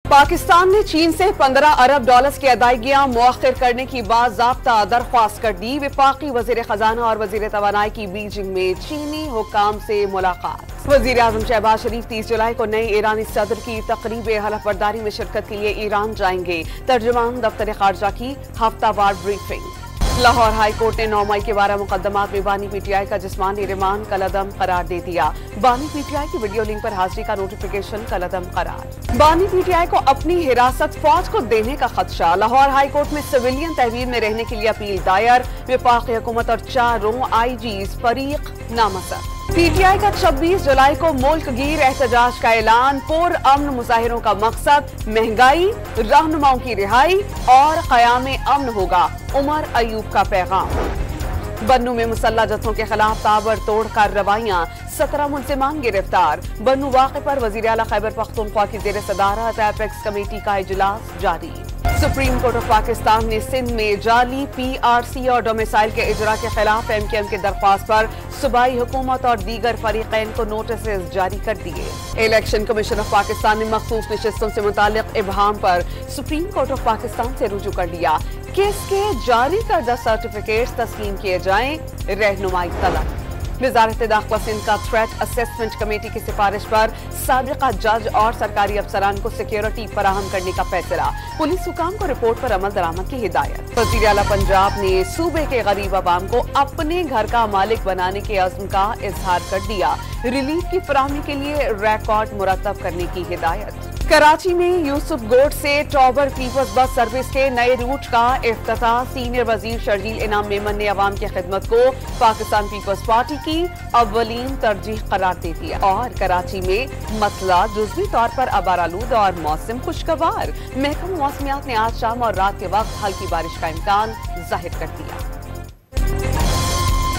पाकिस्तान ने चीन से 15 अरब डॉलर्स की अदायगियां मुअख्खर करने की बाज़ाब्ता दरख्वास्त कर दी। वफाकी वज़ीर खजाना और वज़ीर तवानाई की बीजिंग में चीनी हुक्काम से मुलाकात। वज़ीर आज़म शहबाज शरीफ 30 जुलाई को नए ईरानी सदर की तकरीब हलफबरदारी में शिरकत के लिए ईरान जाएंगे। तर्जुमान दफ्तर खारजा की हफ्तावार ब्रीफिंग। लाहौर हाई कोर्ट ने 9 मई के 12 मुकदमात में बानी पीटीआई का जिस्मानी रिमांड कलअदम करार दे दिया। बानी पीटीआई की वीडियो लिंक पर हाजिरी का नोटिफिकेशन कलअदम करार। बानी पीटीआई को अपनी हिरासत फौज को देने का खदशा। लाहौर हाई कोर्ट में सिविलियन तहवील में रहने के लिए अपील दायर। वफाकी हुकूमत और 4 आईजीज फरीक नामजद। पीटीआई का 26 जुलाई को मुल्क गिर एहतजाज का ऐलान। पुर अमन मुजाहिरों का मकसद महंगाई, रहनुमाओं की रिहाई और क़याम अमन होगा। उमर अयूब का पैगाम। बन्नू में मुसल्लह जत्थों के खिलाफ ताबड़तोड़ कार्रवाइयां। 17 मुल्जिमान गिरफ्तार। बन्नू वाक़े पर वज़ीर आला खैबर पख्तूनख्वा की ज़ेर सदारत एपेक्स कमेटी का इजलास जारी। सुप्रीम कोर्ट ऑफ पाकिस्तान ने सिंध में जाली पीआरसी और डोमिसाइल के इजरा के खिलाफ एमकेएम की दरख्वास्त पर सूबाई हुकूमत और दीगर फरीकैन को नोटिस जारी कर दिए। इलेक्शन कमीशन ऑफ पाकिस्तान ने मखसूस नशिस्तों से मुतालिक इबहाम पर सुप्रीम कोर्ट ऑफ पाकिस्तान से रुजू कर लिया। केस के जारी करदा सर्टिफिकेट्स तस्लीम किए जाएं। रहनुमाई तलब। वज़ारत दाखिला सिंध का थ्रेट असेसमेंट कमेटी की सिफारिश पर साबिका जज और सरकारी अफसरान को सिक्योरिटी फराहम करने का फैसला। पुलिस हुकाम को रिपोर्ट पर अमल दरामद की हिदायत। वज़ीर आला पंजाब ने सूबे के गरीब आवाम को अपने घर का मालिक बनाने के अज़्म का इजहार कर दिया। रिलीफ की फराहमी के लिए रिकॉर्ड मुरतब करने की हिदायत। कराची में यूसुफ गोड से टॉबर पीपल्स बस सर्विस के नए रूट का इफ्तिताह। सीनियर वजीर शर्जील इनाम मेमन ने अवाम की खिदमत को पाकिस्तान पीपल्स पार्टी की अव्वलीन तरजीह करार दे दिया। और कराची में मसला जुज़वी तौर पर अबारालूद और मौसम खुशगवार। महकमा मौसमियात ने आज शाम और रात के वक्त हल्की बारिश का इम्कान जाहिर कर दिया।